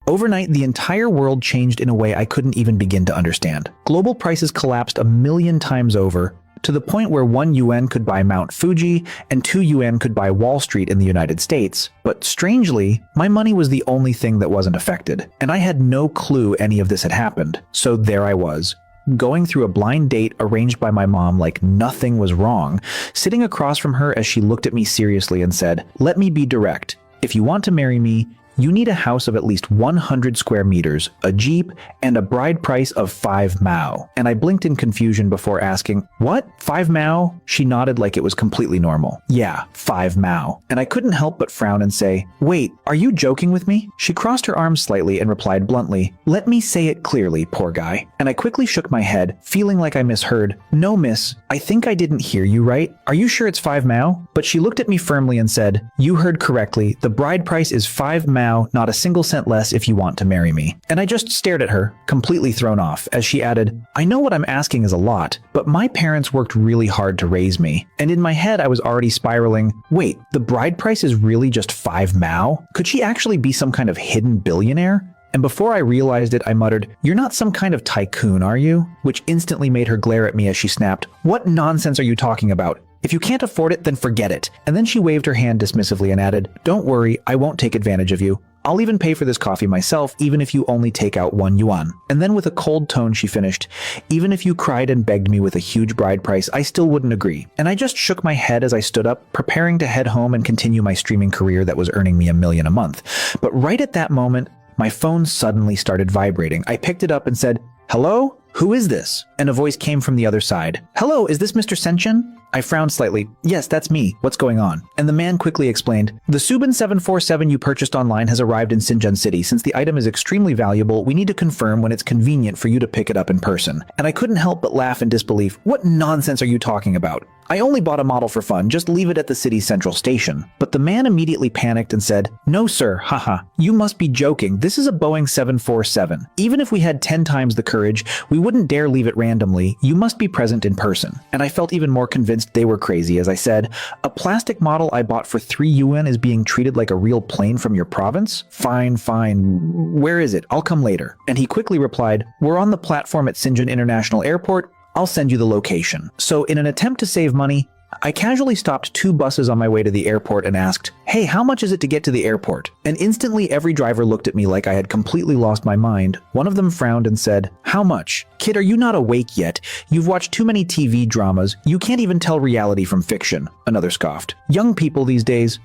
Overnight, the entire world changed in a way I couldn't even begin to understand. Global prices collapsed 1,000,000 times over, to the point where 1 yuan could buy Mount Fuji and 2 yuan could buy Wall Street in the United States. But strangely, my money was the only thing that wasn't affected, and I had no clue any of this had happened. So there I was, going through a blind date arranged by my mom like nothing was wrong, sitting across from her as she looked at me seriously and said, "Let me be direct. If you want to marry me, you need a house of at least 100 square meters, a Jeep, and a bride price of 5 mao. And I blinked in confusion before asking, "What? 5 mao? She nodded like it was completely normal. Yeah, 5 mao. And I couldn't help but frown and say, "Wait, are you joking with me?" She crossed her arms slightly and replied bluntly, "Let me say it clearly, poor guy." And I quickly shook my head, feeling like I misheard. "No, miss, I think I didn't hear you right. Are you sure it's 5 mao? But she looked at me firmly and said, "You heard correctly. The bride price is 5 mao, not a single cent less if you want to marry me." And I just stared at her, completely thrown off, as she added, "I know what I'm asking is a lot, but my parents worked really hard to raise me." And in my head, I was already spiraling, wait, the bride price is really just 5 mao? Could she actually be some kind of hidden billionaire? And before I realized it, I muttered, "You're not some kind of tycoon, are you?" Which instantly made her glare at me as she snapped, "What nonsense are you talking about? If you can't afford it, then forget it." And then she waved her hand dismissively and added, "Don't worry, I won't take advantage of you. I'll even pay for this coffee myself, even if you only take out 1 yuan. And then with a cold tone, she finished, "Even if you cried and begged me with a huge bride price, I still wouldn't agree." And I just shook my head as I stood up, preparing to head home and continue my streaming career that was earning me $1 million a month. But right at that moment, my phone suddenly started vibrating. I picked it up and said, "Hello? Who is this?" And a voice came from the other side. "Hello, is this Mr. Senshin?" I frowned slightly. "Yes, that's me. What's going on?" And the man quickly explained, "The Subin 747 you purchased online has arrived in Xinjiang City. Since the item is extremely valuable, we need to confirm when it's convenient for you to pick it up in person." And I couldn't help but laugh in disbelief. "What nonsense are you talking about? I only bought a model for fun, just leave it at the city's central station." But the man immediately panicked and said, "No sir, haha, you must be joking. This is a Boeing 747. Even if we had 10 times the courage, we wouldn't dare leave it randomly. You must be present in person." And I felt even more convinced they were crazy as I said, "A plastic model I bought for 3 yuan is being treated like a real plane from your province? Fine, fine. Where is it? I'll come later." And he quickly replied, "We're on the platform at Xinjiang International Airport. I'll send you the location." So in an attempt to save money, I casually stopped 2 buses on my way to the airport and asked, "Hey, how much is it to get to the airport?" And instantly every driver looked at me like I had completely lost my mind. One of them frowned and said, "How much? Kid, are you not awake yet? You've watched too many TV dramas. You can't even tell reality from fiction." Another scoffed. "Young people these days,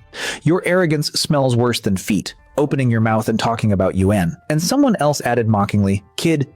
your arrogance smells worse than feet, opening your mouth and talking about yuan." And someone else added mockingly, "Kid,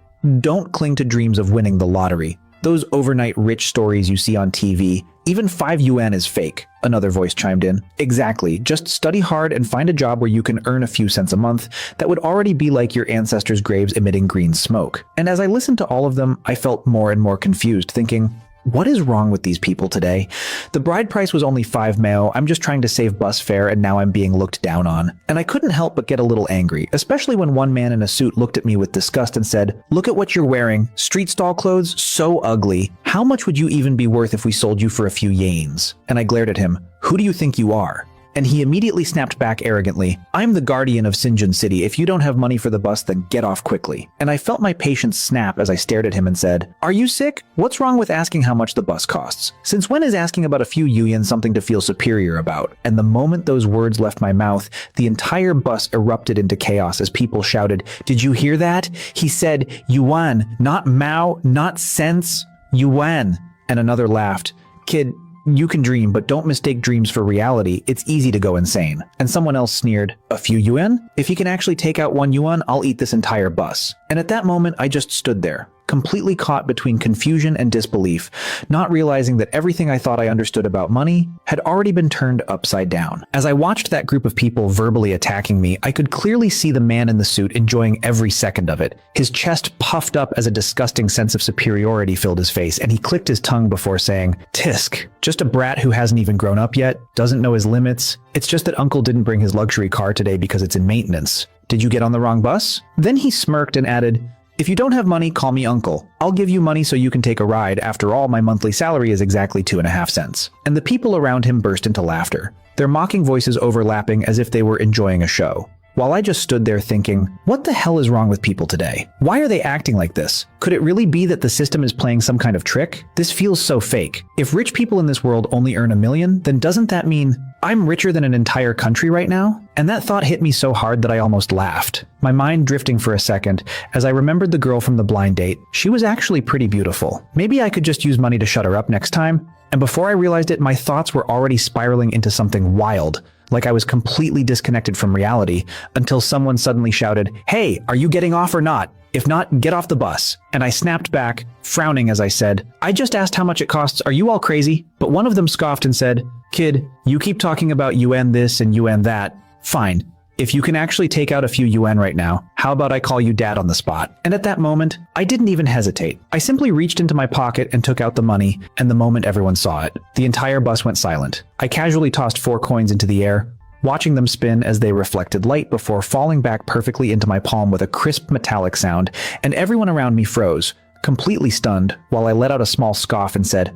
don't cling to dreams of winning the lottery. Those overnight rich stories you see on TV, even 5 yuan is fake." Another voice chimed in. "Exactly. Just study hard and find a job where you can earn a few cents a month. That would already be like your ancestors' graves emitting green smoke." And as I listened to all of them, I felt more and more confused, thinking, what is wrong with these people today? The bride price was only 5 mao. I'm just trying to save bus fare and now I'm being looked down on. And I couldn't help but get a little angry, especially when one man in a suit looked at me with disgust and said, "Look at what you're wearing. Street stall clothes? So ugly. How much would you even be worth if we sold you for a few yanes?" And I glared at him. "Who do you think you are?" And he immediately snapped back arrogantly, "I'm the guardian of Xinjiang City. If you don't have money for the bus, then get off quickly." And I felt my patience snap as I stared at him and said, "Are you sick? What's wrong with asking how much the bus costs? Since when is asking about a few yuan something to feel superior about?" And the moment those words left my mouth, the entire bus erupted into chaos as people shouted, "Did you hear that? He said yuan, not mao, not cents, yuan." And another laughed, "Kid, you can dream, but don't mistake dreams for reality. It's easy to go insane." And someone else sneered, "A few yuan? If he can actually take out 1 yuan, I'll eat this entire bus." And at that moment, I just stood there, completely caught between confusion and disbelief, not realizing that everything I thought I understood about money had already been turned upside down. As I watched that group of people verbally attacking me, I could clearly see the man in the suit enjoying every second of it. His chest puffed up as a disgusting sense of superiority filled his face, and he clicked his tongue before saying, "Tisk, just a brat who hasn't even grown up yet, doesn't know his limits. It's just that uncle didn't bring his luxury car today because it's in maintenance. Did you get on the wrong bus?" Then he smirked and added, "If you don't have money, call me uncle. I'll give you money so you can take a ride. After all, my monthly salary is exactly 2.5 cents. And the people around him burst into laughter, their mocking voices overlapping as if they were enjoying a show. while I just stood there thinking, what the hell is wrong with people today? Why are they acting like this? Could it really be that the system is playing some kind of trick? This feels so fake. If rich people in this world only earn $1 million, then doesn't that mean I'm richer than an entire country right now? And that thought hit me so hard that I almost laughed, my mind drifting for a second as I remembered the girl from the blind date. She was actually pretty beautiful. Maybe I could just use money to shut her up next time. And before I realized it, my thoughts were already spiraling into something wild, like I was completely disconnected from reality, until someone suddenly shouted, "Hey, are you getting off or not? If not, get off the bus." And I snapped back, frowning as I said, "I just asked how much it costs. Are you all crazy?" But one of them scoffed and said, "Kid, you keep talking about UN this and UN that. Fine. If you can actually take out a few UN right now, how about I call you dad on the spot?" And at that moment, I didn't even hesitate. I simply reached into my pocket and took out the money, and the moment everyone saw it, the entire bus went silent. I casually tossed 4 coins into the air, watching them spin as they reflected light before falling back perfectly into my palm with a crisp metallic sound, and everyone around me froze, completely stunned, while I let out a small scoff and said,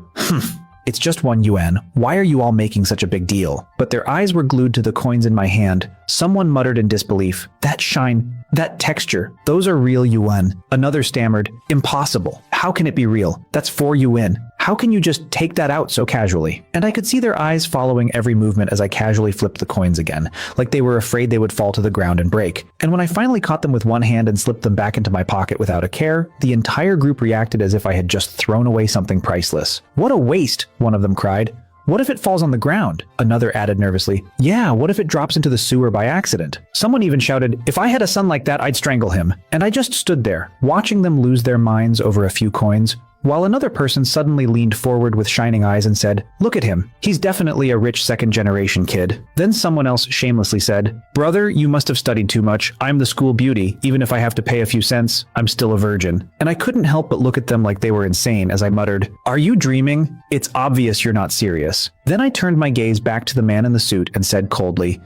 "It's just 1 UN. Why are you all making such a big deal?" But their eyes were glued to the coins in my hand. Someone muttered in disbelief, "That shine, that texture, those are real UN." Another stammered, "Impossible. How can it be real? That's 4 UN. How can you just take that out so casually?" And I could see their eyes following every movement as I casually flipped the coins again, like they were afraid they would fall to the ground and break. And when I finally caught them with one hand and slipped them back into my pocket without a care, the entire group reacted as if I had just thrown away something priceless. "What a waste," one of them cried. "What if it falls on the ground?" Another added nervously, "Yeah, what if it drops into the sewer by accident?" Someone even shouted, "If I had a son like that, I'd strangle him." And I just stood there, watching them lose their minds over a few coins, while another person suddenly leaned forward with shining eyes and said, "Look at him. He's definitely a rich second-generation kid." Then someone else shamelessly said, "Brother, you must have studied too much. I'm the school beauty. Even if I have to pay a few cents, I'm still a virgin." And I couldn't help but look at them like they were insane as I muttered, "Are you dreaming? It's obvious you're not serious." Then I turned my gaze back to the man in the suit and said coldly,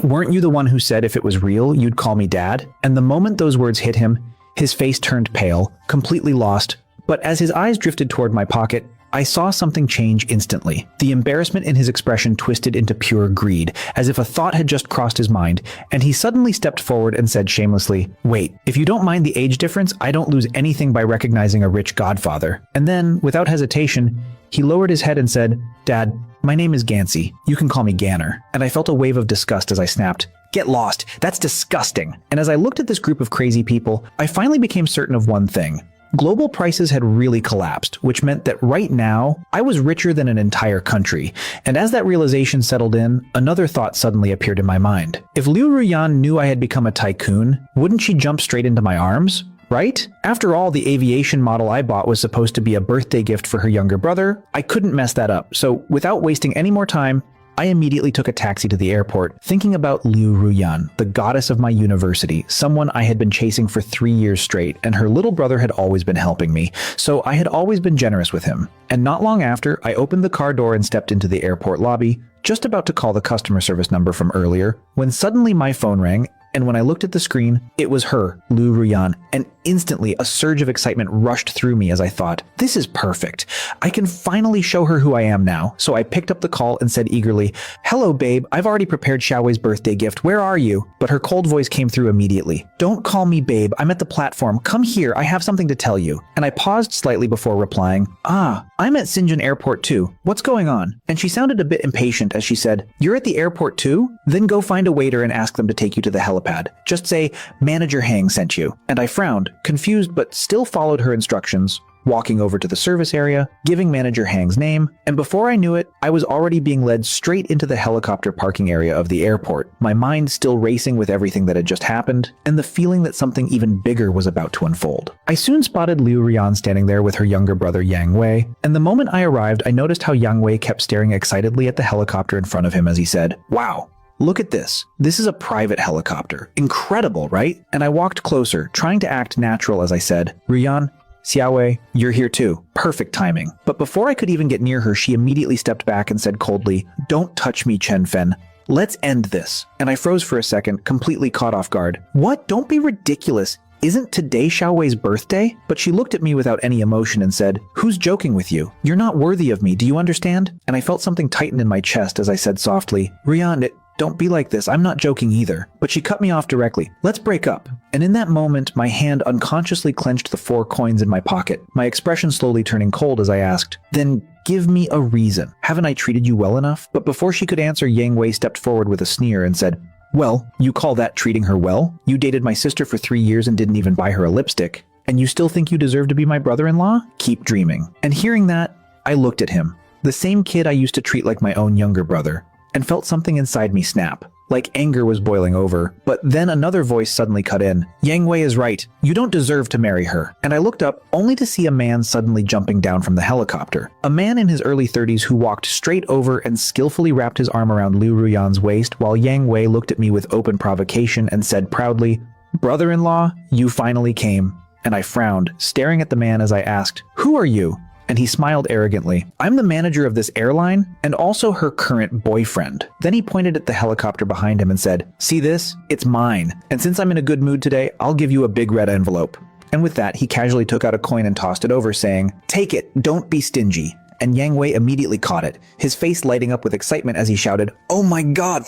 Weren't you the one who said if it was real, you'd call me dad?" And the moment those words hit him, his face turned pale, completely lost. But as his eyes drifted toward my pocket, I saw something change instantly. The embarrassment in his expression twisted into pure greed, as if a thought had just crossed his mind, and he suddenly stepped forward and said shamelessly, "Wait, if you don't mind the age difference, I don't lose anything by recognizing a rich godfather." And then, without hesitation, he lowered his head and said, "Dad, my name is Gansey. You can call me Ganner." And I felt a wave of disgust as I snapped, "Get lost. That's disgusting." And as I looked at this group of crazy people, I finally became certain of one thing. Global prices had really collapsed, which meant that right now, I was richer than an entire country. And as that realization settled in, another thought suddenly appeared in my mind. If Liu Ruyan knew I had become a tycoon, wouldn't she jump straight into my arms? Right? After all, the aviation model I bought was supposed to be a birthday gift for her younger brother. I couldn't mess that up. So without wasting any more time, I immediately took a taxi to the airport, thinking about Liu Ruyan, the goddess of my university, someone I had been chasing for 3 years straight, and her little brother had always been helping me, so I had always been generous with him. And not long after, I opened the car door and stepped into the airport lobby, just about to call the customer service number from earlier, when suddenly my phone rang, and when I looked at the screen, it was her, Liu Ruyan, and instantly a surge of excitement rushed through me as I thought, "This is perfect. I can finally show her who I am now." So I picked up the call and said eagerly, "Hello, babe. I've already prepared Xiaowei's birthday gift. Where are you?" But her cold voice came through immediately. "Don't call me babe. I'm at the platform. Come here. I have something to tell you." And I paused slightly before replying, "I'm at Shenzhen Airport too. What's going on?" And she sounded a bit impatient as she said, "You're at the airport too? Then go find a waiter and ask them to take you to the helipad. Just say, Manager Hang sent you." And I frowned, confused but still followed her instructions, walking over to the service area, giving Manager Hang's name, and before I knew it, I was already being led straight into the helicopter parking area of the airport, my mind still racing with everything that had just happened, and the feeling that something even bigger was about to unfold. I soon spotted Liu Ruyan standing there with her younger brother Yang Wei, and the moment I arrived, I noticed how Yang Wei kept staring excitedly at the helicopter in front of him as he said, "Wow. Look at this. This is a private helicopter. Incredible, right?" And I walked closer, trying to act natural as I said, "Ruyan, Xiaowei, you're here too. Perfect timing." But before I could even get near her, she immediately stepped back and said coldly, "Don't touch me, Chen Fen. Let's end this." And I froze for a second, completely caught off guard. "What? Don't be ridiculous. Isn't today Xiaowei's birthday?" But she looked at me without any emotion and said, "Who's joking with you? You're not worthy of me, do you understand?" And I felt something tighten in my chest as I said softly, "Ruyan, don't be like this. I'm not joking either. But she cut me off directly. Let's break up. And in that moment, my hand unconsciously clenched the 4 coins in my pocket, my expression slowly turning cold as I asked, then give me a reason. Haven't I treated you well enough? But before she could answer, Yang Wei stepped forward with a sneer and said, well, you call that treating her well? You dated my sister for 3 years and didn't even buy her a lipstick. And you still think you deserve to be my brother-in-law? Keep dreaming. And hearing that, I looked at him, the same kid I used to treat like my own younger brother, and felt something inside me snap, like anger was boiling over. But then another voice suddenly cut in. Yang Wei is right. You don't deserve to marry her. And I looked up only to see a man suddenly jumping down from the helicopter. A man in his early 30s who walked straight over and skillfully wrapped his arm around Liu Ruyan's waist while Yang Wei looked at me with open provocation and said proudly, brother-in-law, you finally came. And I frowned, staring at the man as I asked, who are you? And he smiled arrogantly. I'm the manager of this airline and also her current boyfriend. Then he pointed at the helicopter behind him and said, see this? It's mine. And since I'm in a good mood today, I'll give you a big red envelope. And with that, he casually took out a coin and tossed it over, saying, take it, don't be stingy. And Yang Wei immediately caught it, his face lighting up with excitement as he shouted, oh my God!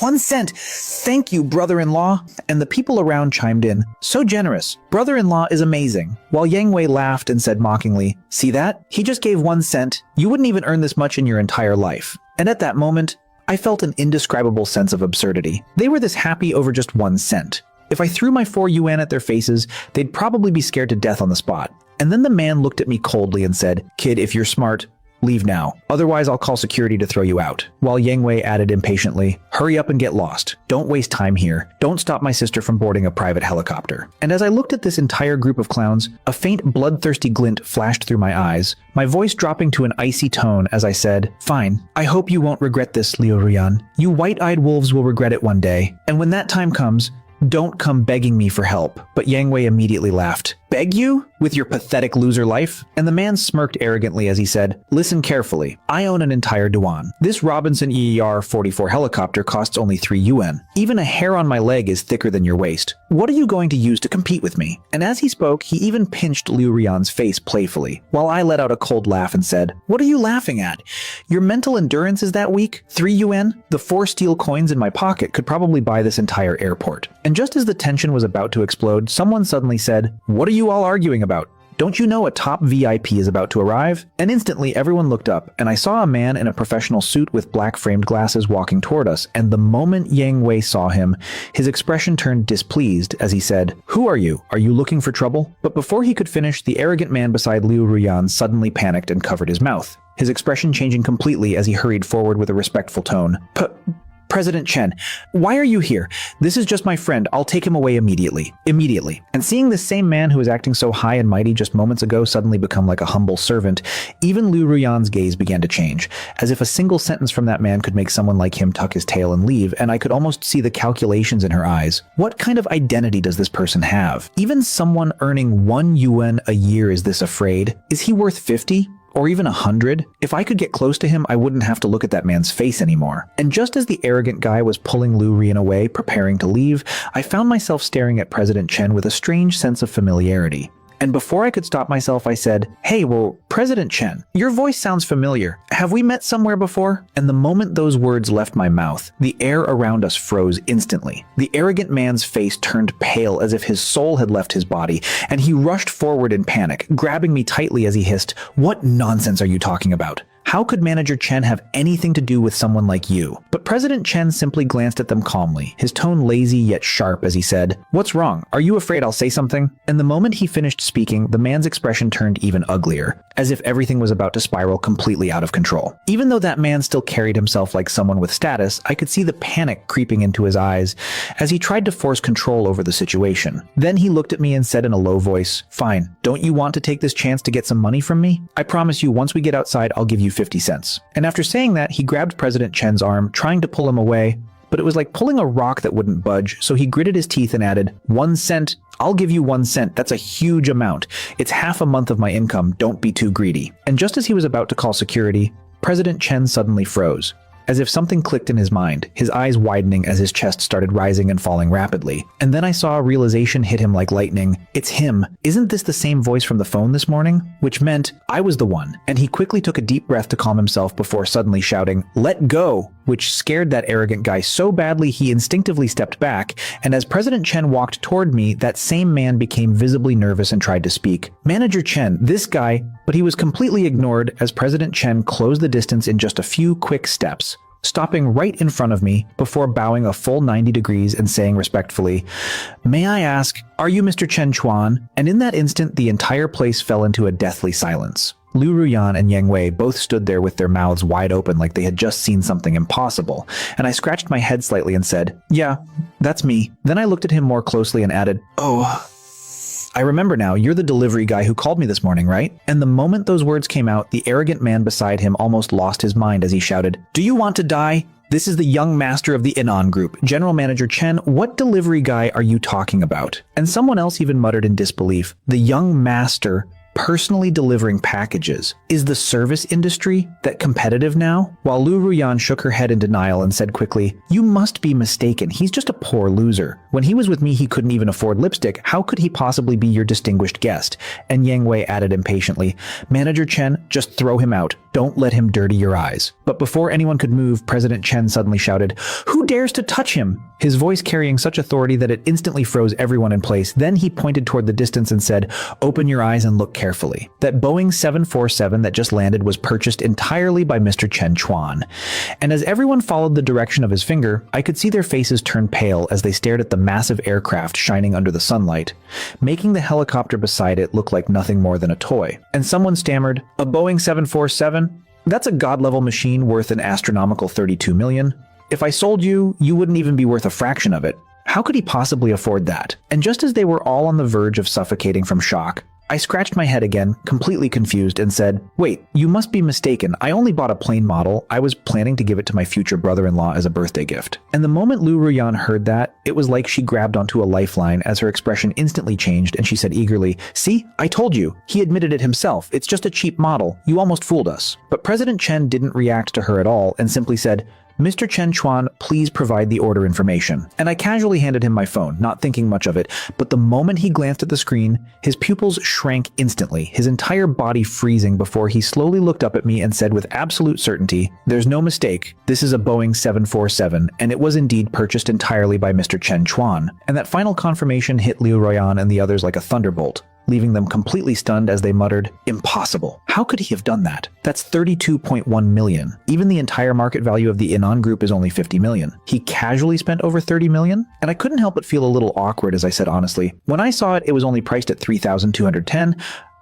1 cent! Thank you, brother-in-law. And the people around chimed in, so generous. Brother-in-law is amazing. While Yang Wei laughed and said mockingly, see that? He just gave 1 cent. You wouldn't even earn this much in your entire life. And at that moment, I felt an indescribable sense of absurdity. They were this happy over just 1 cent. If I threw my 4 yuan at their faces, they'd probably be scared to death on the spot. And then the man looked at me coldly and said, kid, if you're smart, leave now. Otherwise, I'll call security to throw you out. While Yang Wei added impatiently, hurry up and get lost. Don't waste time here. Don't stop my sister from boarding a private helicopter. And as I looked at this entire group of clowns, a faint bloodthirsty glint flashed through my eyes, my voice dropping to an icy tone as I said, fine. I hope you won't regret this, Liu Ruyan. You white-eyed wolves will regret it one day. And when that time comes, don't come begging me for help. But Yang Wei immediately laughed. Beg you? With your pathetic loser life? And the man smirked arrogantly as he said, listen carefully. I own an entire Duan. This Robinson EER-44 helicopter costs only 3 yuan. Even a hair on my leg is thicker than your waist. What are you going to use to compete with me? And as he spoke, he even pinched Liu Ruyan's face playfully, while I let out a cold laugh and said, what are you laughing at? Your mental endurance is that weak? 3 yuan? The 4 steel coins in my pocket could probably buy this entire airport. And just as the tension was about to explode, someone suddenly said, what are you all arguing about? Don't you know a top VIP is about to arrive? And instantly everyone looked up, and I saw a man in a professional suit with black framed glasses walking toward us, and the moment Yang Wei saw him, his expression turned displeased as he said, who are you? Are you looking for trouble? But before he could finish, the arrogant man beside Liu Ruyan suddenly panicked and covered his mouth, his expression changing completely as he hurried forward with a respectful tone. President Chen, why are you here? This is just my friend. I'll take him away immediately. Immediately. And seeing this same man who was acting so high and mighty just moments ago suddenly become like a humble servant, even Liu Ruyan's gaze began to change, as if a single sentence from that man could make someone like him tuck his tail and leave, and I could almost see the calculations in her eyes. What kind of identity does this person have? Even someone earning 1 yuan a year is this afraid? Is he worth 50? Or even 100? If I could get close to him, I wouldn't have to look at that man's face anymore. And just as the arrogant guy was pulling Liu Ruyan away, preparing to leave, I found myself staring at President Chen with a strange sense of familiarity. And before I could stop myself, I said, hey, well, President Chen, your voice sounds familiar. Have we met somewhere before? And the moment those words left my mouth, the air around us froze instantly. The arrogant man's face turned pale as if his soul had left his body, and he rushed forward in panic, grabbing me tightly as he hissed, what nonsense are you talking about? How could Manager Chen have anything to do with someone like you? But President Chen simply glanced at them calmly, his tone lazy yet sharp as he said, what's wrong? Are you afraid I'll say something? And the moment he finished speaking, the man's expression turned even uglier, as if everything was about to spiral completely out of control. Even though that man still carried himself like someone with status, I could see the panic creeping into his eyes as he tried to force control over the situation. Then he looked at me and said in a low voice, fine, don't you want to take this chance to get some money from me? I promise you, once we get outside, I'll give you 50 cents. And after saying that, he grabbed President Chen's arm, trying to pull him away, but it was like pulling a rock that wouldn't budge, so he gritted his teeth and added, 1 cent? I'll give you 1 cent. That's a huge amount. It's half a month of my income. Don't be too greedy. And just as he was about to call security, President Chen suddenly froze. as if something clicked in his mind, his eyes widening as his chest started rising and falling rapidly. And then I saw a realization hit him like lightning. It's him. Isn't this the same voice from the phone this morning? Which meant I was the one. And he quickly took a deep breath to calm himself before suddenly shouting, "Let go!" which scared that arrogant guy so badly he instinctively stepped back, and as President Chen walked toward me, that same man became visibly nervous and tried to speak. Manager Chen, this guy, but he was completely ignored as President Chen closed the distance in just a few quick steps, stopping right in front of me before bowing a full 90 degrees and saying respectfully, "May I ask, are you Mr. Chen Chuan?" And in that instant, the entire place fell into a deathly silence. Lu Ruyan and Yang Wei both stood there with their mouths wide open like they had just seen something impossible, and I scratched my head slightly and said, "Yeah, that's me." Then I looked at him more closely and added, "Oh, I remember now, you're the delivery guy who called me this morning, right?" And the moment those words came out, the arrogant man beside him almost lost his mind as he shouted, "Do you want to die? This is the young master of the Inan Group. General Manager Chen, what delivery guy are you talking about?" And someone else even muttered in disbelief, "The young master personally delivering packages. Is the service industry that competitive now?" While Lu Ruyan shook her head in denial and said quickly, "You must be mistaken. He's just a poor loser. When he was with me, he couldn't even afford lipstick. How could he possibly be your distinguished guest?" And Yang Wei added impatiently, "Manager Chen, just throw him out. Don't let him dirty your eyes." But before anyone could move, President Chen suddenly shouted, "Who dares to touch him?" His voice carrying such authority that it instantly froze everyone in place. Then he pointed toward the distance and said, "Open your eyes and look carefully." That Boeing 747 that just landed was purchased entirely by Mr. Chen Chuan. And as everyone followed the direction of his finger, I could see their faces turn pale as they stared at the massive aircraft shining under the sunlight, making the helicopter beside it look like nothing more than a toy. And someone stammered, "A Boeing 747? That's a god-level machine worth an astronomical 32 million. If I sold you, you wouldn't even be worth a fraction of it. How could he possibly afford that?" And just as they were all on the verge of suffocating from shock, I scratched my head again, completely confused, and said, "Wait, you must be mistaken. I only bought a plain model. I was planning to give it to my future brother-in-law as a birthday gift." And the moment Lu Ruyan heard that, it was like she grabbed onto a lifeline as her expression instantly changed and she said eagerly, "See, I told you. He admitted it himself. It's just a cheap model. You almost fooled us." But President Chen didn't react to her at all and simply said, "Mr. Chen Chuan, please provide the order information." And I casually handed him my phone, not thinking much of it, but the moment he glanced at the screen, his pupils shrank instantly, his entire body freezing before he slowly looked up at me and said with absolute certainty, "There's no mistake, this is a Boeing 747, and it was indeed purchased entirely by Mr. Chen Chuan." And that final confirmation hit Liu Royan and the others like a thunderbolt, leaving them completely stunned as they muttered, "Impossible. How could he have done that? That's 32.1 million. Even the entire market value of the Inan Group is only 50 million. He casually spent over 30 million?" And I couldn't help but feel a little awkward as I said honestly, "When I saw it, it was only priced at 3,210.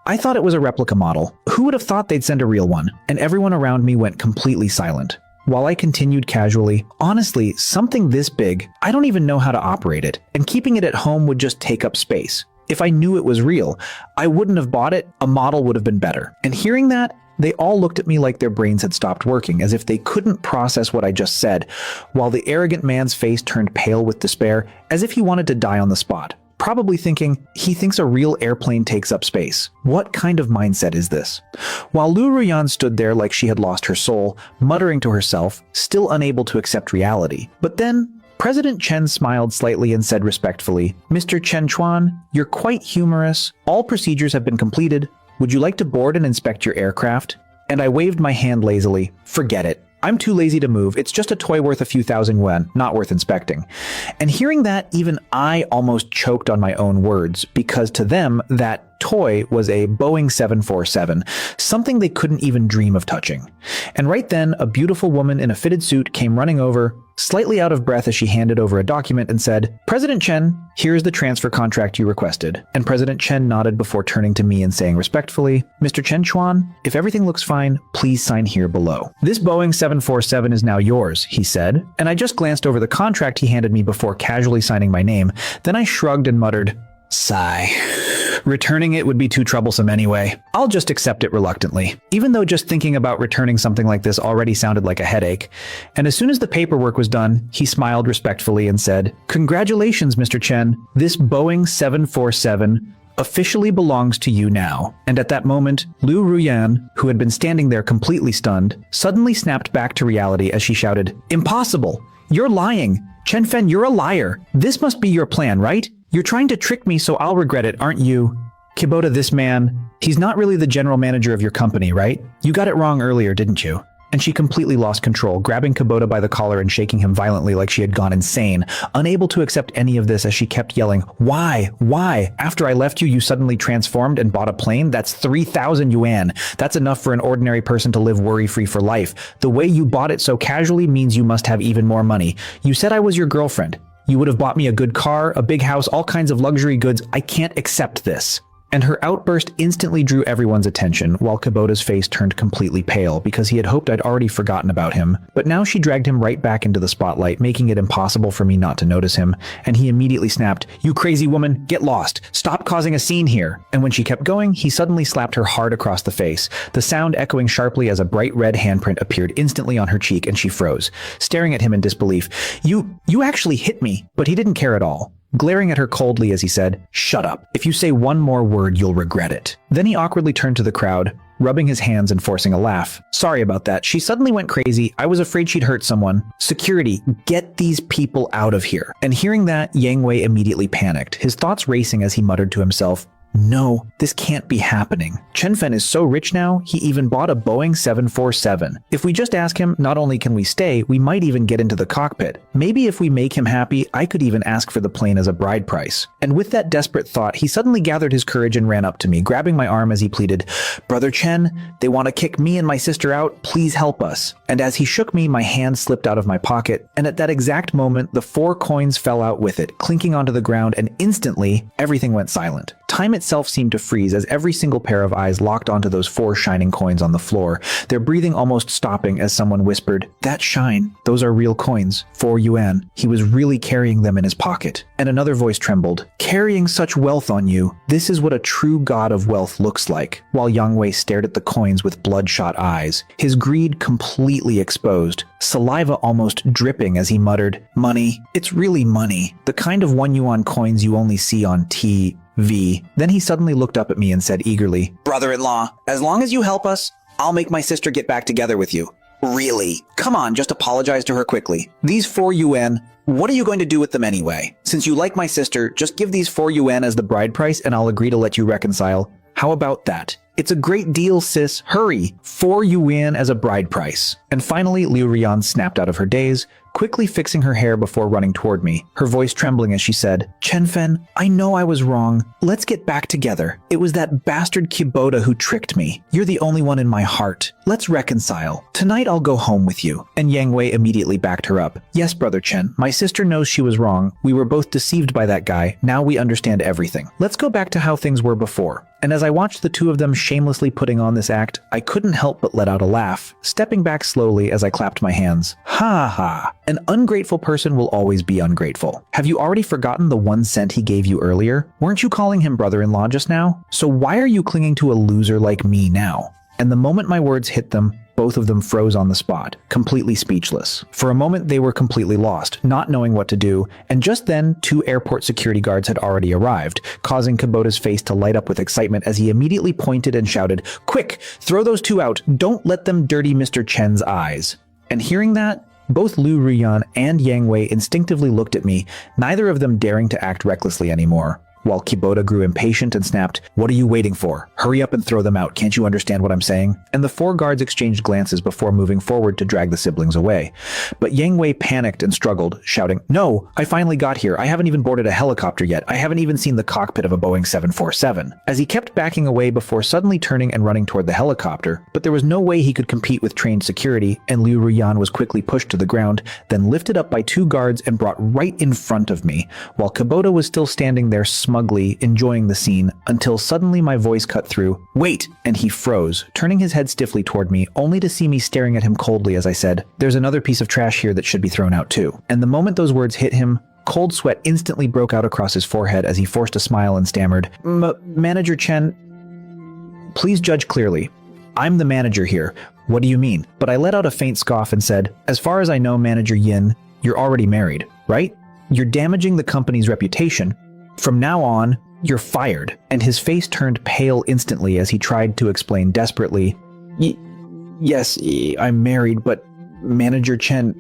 I thought it was a replica model. Who would have thought they'd send a real one?" And everyone around me went completely silent. While I continued casually, "Honestly, something this big, I don't even know how to operate it, and keeping it at home would just take up space. If I knew it was real, I wouldn't have bought it. A model would have been better." And hearing that, they all looked at me like their brains had stopped working, as if they couldn't process what I just said, while the arrogant man's face turned pale with despair, as if he wanted to die on the spot. Probably thinking, he thinks a real airplane takes up space. What kind of mindset is this? While Lu Ruyan stood there like she had lost her soul, muttering to herself, still unable to accept reality. But then, President Chen smiled slightly and said respectfully, "Mr. Chen Chuan, you're quite humorous. All procedures have been completed. Would you like to board and inspect your aircraft?" And I waved my hand lazily. "Forget it. I'm too lazy to move. It's just a toy worth a few thousand yuan, not worth inspecting." And hearing that, even I almost choked on my own words, because to them, that toy was a Boeing 747, something they couldn't even dream of touching. And right then, a beautiful woman in a fitted suit came running over, slightly out of breath as she handed over a document and said, "President Chen, here's the transfer contract you requested." And President Chen nodded before turning to me and saying respectfully, "Mr. Chen Chuan, if everything looks fine, please sign here below. This Boeing 747 is now yours," he said, and I just glanced over the contract he handed me before casually signing my name. Then I shrugged and muttered, "Sigh. Returning it would be too troublesome anyway. I'll just accept it reluctantly," even though just thinking about returning something like this already sounded like a headache. And as soon as the paperwork was done, he smiled respectfully and said, "Congratulations, Mr. Chen. This Boeing 747, officially belongs to you now. And at that moment, Liu Ruyan, who had been standing there completely stunned, suddenly snapped back to reality as she shouted, "Impossible! You're lying! Chen Fen, you're a liar! This must be your plan, right? You're trying to trick me so I'll regret it, aren't you? Kubota, this man, he's not really the general manager of your company, right? You got it wrong earlier, didn't you?" And she completely lost control, grabbing Kubota by the collar and shaking him violently like she had gone insane, unable to accept any of this as she kept yelling, "Why? Why? After I left you, you suddenly transformed and bought a plane? That's 3,000 yuan. That's enough for an ordinary person to live worry-free for life. The way you bought it so casually means you must have even more money. You said I was your girlfriend. You would have bought me a good car, a big house, all kinds of luxury goods. I can't accept this." And her outburst instantly drew everyone's attention, while Kubota's face turned completely pale because he had hoped I'd already forgotten about him. But now she dragged him right back into the spotlight, making it impossible for me not to notice him, and he immediately snapped, "You crazy woman, get lost! Stop causing a scene here!" And when she kept going, he suddenly slapped her hard across the face, the sound echoing sharply as a bright red handprint appeared instantly on her cheek, and she froze, staring at him in disbelief. You actually hit me!" But he didn't care at all, glaring at her coldly as he said, "Shut up. If you say one more word, you'll regret it." Then he awkwardly turned to the crowd, rubbing his hands and forcing a laugh. "Sorry about that. She suddenly went crazy. I was afraid she'd hurt someone. Security, get these people out of here." And hearing that, Yang Wei immediately panicked, his thoughts racing as he muttered to himself, "No, this can't be happening. Chen Fen is so rich now, he even bought a Boeing 747. If we just ask him, not only can we stay, we might even get into the cockpit. Maybe if we make him happy, I could even ask for the plane as a bride price." And with that desperate thought, he suddenly gathered his courage and ran up to me, grabbing my arm as he pleaded, "Brother Chen, they want to kick me and my sister out. Please help us." And as he shook me, my hand slipped out of my pocket, and at that exact moment, the 4 coins fell out with it, clinking onto the ground, and instantly, everything went silent. Time itself seemed to freeze as every single pair of eyes locked onto those 4 shining coins on the floor, their breathing almost stopping as someone whispered, "That shine, those are real coins, 4 yuan. He was really carrying them in his pocket." And another voice trembled, "Carrying such wealth on you, this is what a true god of wealth looks like." While Yang Wei stared at the coins with bloodshot eyes, his greed completely exposed, saliva almost dripping as he muttered, "Money, it's really money. The kind of 1 yuan coins you only see on TV." Then he suddenly looked up at me and said eagerly, "Brother-in-law, as long as you help us, I'll make my sister get back together with you." "Really? Come on, just apologize to her quickly. These 4 yuan, what are you going to do with them anyway? Since you like my sister, just give these 4 yuan as the bride price and I'll agree to let you reconcile. How about that? It's a great deal, sis. Hurry! 4 yuan as a bride price." And finally, Liu Rian snapped out of her daze, quickly fixing her hair before running toward me, her voice trembling as she said, "Chen Fen, I know I was wrong. Let's get back together. It was that bastard Kubota who tricked me. You're the only one in my heart. Let's reconcile. Tonight I'll go home with you." And Yang Wei immediately backed her up. "Yes, Brother Chen, my sister knows she was wrong. We were both deceived by that guy. Now we understand everything. Let's go back to how things were before." And as I watched the two of them shamelessly putting on this act, I couldn't help but let out a laugh, stepping back slowly as I clapped my hands. Ha ha! An ungrateful person will always be ungrateful. Have you already forgotten the 1 cent he gave you earlier? Weren't you calling him brother-in-law just now? So why are you clinging to a loser like me now? And the moment my words hit them, both of them froze on the spot, completely speechless. For a moment, they were completely lost, not knowing what to do, and just then, 2 airport security guards had already arrived, causing Kubota's face to light up with excitement as he immediately pointed and shouted, "Quick, throw those 2 out! Don't let them dirty Mr. Chen's eyes." And hearing that, both Liu Ruyan and Yang Wei instinctively looked at me, neither of them daring to act recklessly anymore. While Kubota grew impatient and snapped, "What are you waiting for? Hurry up and throw them out. Can't you understand what I'm saying?" And the 4 guards exchanged glances before moving forward to drag the siblings away. But Yang Wei panicked and struggled, shouting, "No, I finally got here. I haven't even boarded a helicopter yet. I haven't even seen the cockpit of a Boeing 747. As he kept backing away before suddenly turning and running toward the helicopter, but there was no way he could compete with trained security, and Liu Ruyan was quickly pushed to the ground, then lifted up by 2 guards and brought right in front of me, while Kubota was still standing there smugly enjoying the scene, until suddenly my voice cut through, "Wait!" And he froze, turning his head stiffly toward me, only to see me staring at him coldly as I said, "There's another piece of trash here that should be thrown out too." And the moment those words hit him, cold sweat instantly broke out across his forehead as he forced a smile and stammered, "Manager Chen, please judge clearly. I'm the manager here. What do you mean?" But I let out a faint scoff and said, "As far as I know, Manager Yin, you're already married, right? You're damaging the company's reputation. From now on, "You're fired." And his face turned pale instantly as he tried to explain desperately, Yes, I'm married, but Manager Chen,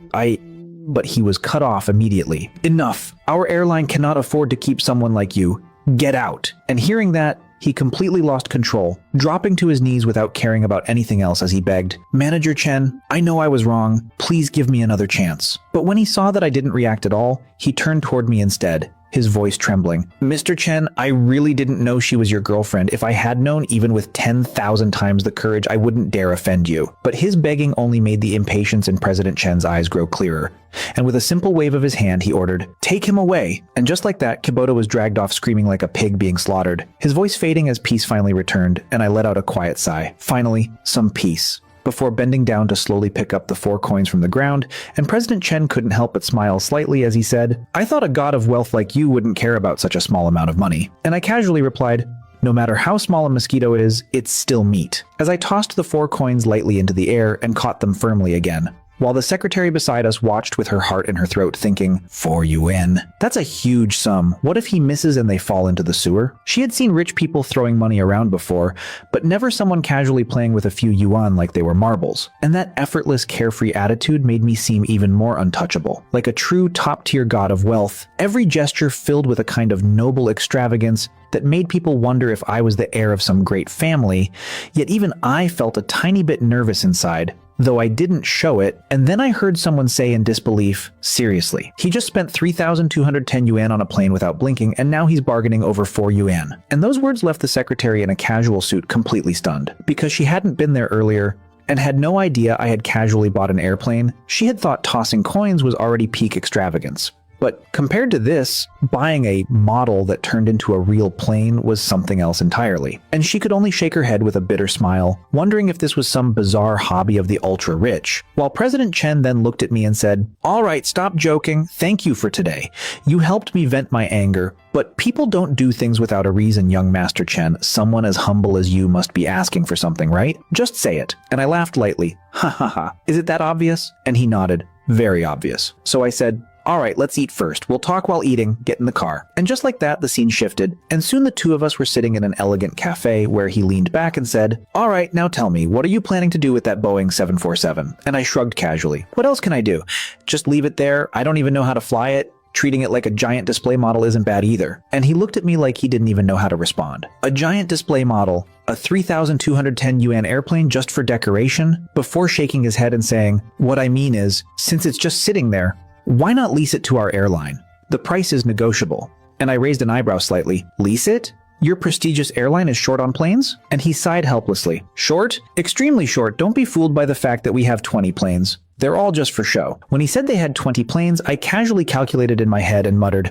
But he was cut off immediately. "Enough. Our airline cannot afford to keep someone like you. Get out." And hearing that, he completely lost control, dropping to his knees without caring about anything else as he begged, "Manager Chen, I know I was wrong. Please give me another chance." But when he saw that I didn't react at all, he turned toward me instead, his voice trembling. "Mr. Chen, I really didn't know she was your girlfriend. If I had known, even with 10,000 times the courage, I wouldn't dare offend you." But his begging only made the impatience in President Chen's eyes grow clearer. And with a simple wave of his hand, he ordered, "Take him away." And just like that, Kubota was dragged off screaming like a pig being slaughtered, his voice fading as peace finally returned, and I let out a quiet sigh. Finally, some peace. Before bending down to slowly pick up the 4 coins from the ground, and President Chen couldn't help but smile slightly as he said, "I thought a god of wealth like you wouldn't care about such a small amount of money." And I casually replied, "No matter how small a mosquito is, it's still meat," as I tossed the 4 coins lightly into the air and caught them firmly again. While the secretary beside us watched with her heart in her throat thinking, 4 UN. That's a huge sum. What if he misses and they fall into the sewer? She had seen rich people throwing money around before, but never someone casually playing with a few yuan like they were marbles. And that effortless, carefree attitude made me seem even more untouchable, like a true top-tier god of wealth. Every gesture filled with a kind of noble extravagance that made people wonder if I was the heir of some great family, yet even I felt a tiny bit nervous inside, though I didn't show it. And then I heard someone say in disbelief, "Seriously, he just spent 3,210 yuan on a plane without blinking, and now he's bargaining over 4 yuan." And those words left the secretary in a casual suit completely stunned, because she hadn't been there earlier and had no idea I had casually bought an airplane. She had thought tossing coins was already peak extravagance. But compared to this, buying a model that turned into a real plane was something else entirely. And she could only shake her head with a bitter smile, wondering if this was some bizarre hobby of the ultra-rich. While President Chen then looked at me and said, "All right, stop joking. Thank you for today. You helped me vent my anger. But people don't do things without a reason, young Master Chen. Someone as humble as you must be asking for something, right? Just say it." And I laughed lightly. "Ha ha ha. Is it that obvious?" And he nodded. "Very obvious." So I said, "All right, let's eat first. We'll talk while eating. Get in the car." And just like that, the scene shifted, and soon the two of us were sitting in an elegant cafe where he leaned back and said, "All right, now tell me, what are you planning to do with that Boeing 747? And I shrugged casually. "What else can I do? Just leave it there? I don't even know how to fly it. Treating it like a giant display model isn't bad either." And he looked at me like he didn't even know how to respond. A giant display model, a 3,210 yuan airplane just for decoration? Before shaking his head and saying, "What I mean is, since it's just sitting there, why not lease it to our airline? The price is negotiable." And I raised an eyebrow slightly. "Lease it? Your prestigious airline is short on planes?" And he sighed helplessly. "Short? Extremely short. Don't be fooled by the fact that we have 20 planes. They're all just for show." When he said they had 20 planes, I casually calculated in my head and muttered,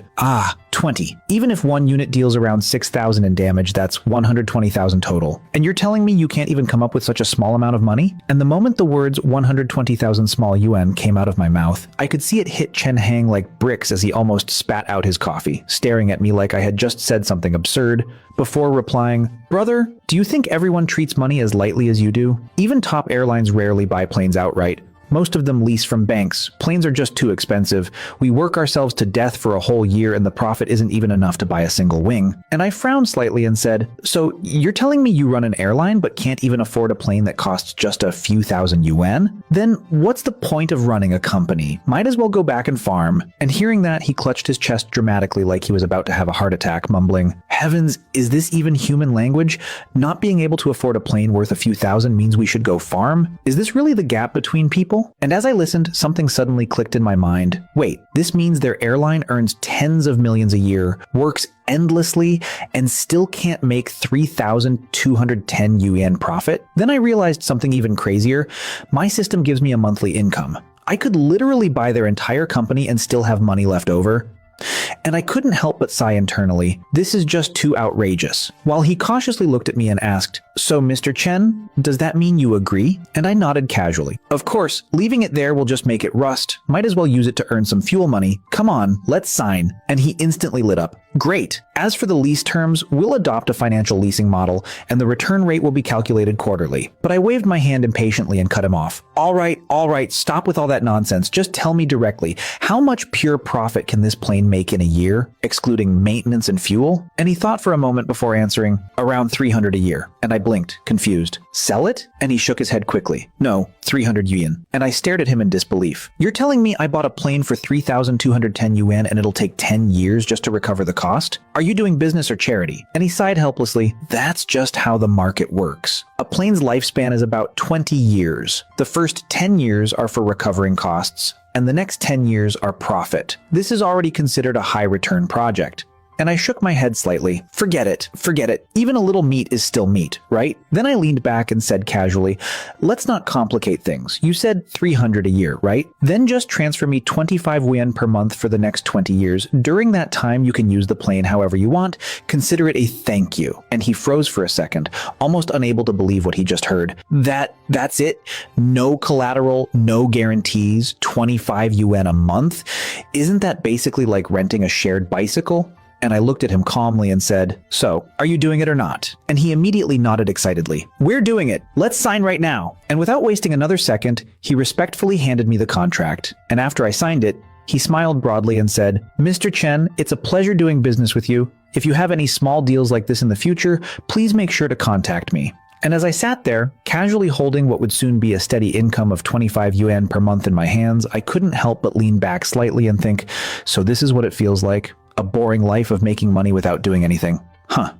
20. Even if one unit deals around 6,000 in damage, that's 120,000 total. And you're telling me you can't even come up with such a small amount of money?" And the moment the words 120,000 small yuan came out of my mouth, I could see it hit Chen Hang like bricks as he almost spat out his coffee, staring at me like I had just said something absurd, before replying, "Brother, do you think everyone treats money as lightly as you do? Even top airlines rarely buy planes outright. Most of them lease from banks. Planes are just too expensive. We work ourselves to death for a whole year and the profit isn't even enough to buy a single wing." And I frowned slightly and said, "So you're telling me you run an airline but can't even afford a plane that costs just a few thousand yuan? Then what's the point of running a company? Might as well go back and farm." And hearing that, he clutched his chest dramatically like he was about to have a heart attack, mumbling, "Heavens, is this even human language? Not being able to afford a plane worth a few thousand means we should go farm? Is this really the gap between people?" And as I listened, something suddenly clicked in my mind. Wait, this means their airline earns tens of millions a year, works endlessly, and still can't make 3,210 yuan profit? Then I realized something even crazier. My system gives me a monthly income. I could literally buy their entire company and still have money left over. And I couldn't help but sigh internally. This is just too outrageous. While he cautiously looked at me and asked, "So Mr. Chen, does that mean you agree?" And I nodded casually. "Of course, leaving it there will just make it rust. Might as well use it to earn some fuel money. Come on, let's sign." And he instantly lit up. Great. As for the lease terms, we'll adopt a financial leasing model, and the return rate will be calculated quarterly. But I waved my hand impatiently and cut him off. All right, stop with all that nonsense. Just tell me directly, how much pure profit can this plane make in a year, excluding maintenance and fuel? And he thought for a moment before answering, around 300 a year. And I blinked, confused. Sell it? And he shook his head quickly. No, 300 yuan. And I stared at him in disbelief. You're telling me I bought a plane for 3,210 yuan and it'll take 10 years just to recover the cost? Are you doing business or charity? And he sighed helplessly. That's just how the market works. A plane's lifespan is about 20 years. The first 10 years are for recovering costs, and the next 10 years are profit. This is already considered a high return project. And I shook my head slightly. Forget it. Even a little meat is still meat, right? Then I leaned back and said casually, let's not complicate things. You said 300 a year, right? Then just transfer me 25 yuan per month for the next 20 years. During that time, you can use the plane however you want. Consider it a thank you. And he froze for a second, almost unable to believe what he just heard. That's it? No collateral, no guarantees, 25 yuan a month? Isn't that basically like renting a shared bicycle? And I looked at him calmly and said, so, are you doing it or not? And he immediately nodded excitedly. We're doing it. Let's sign right now. And without wasting another second, he respectfully handed me the contract. And after I signed it, he smiled broadly and said, Mr. Chen, it's a pleasure doing business with you. If you have any small deals like this in the future, please make sure to contact me. And as I sat there, casually holding what would soon be a steady income of 25 yuan per month in my hands, I couldn't help but lean back slightly and think, so this is what it feels like? A boring life of making money without doing anything. Huh.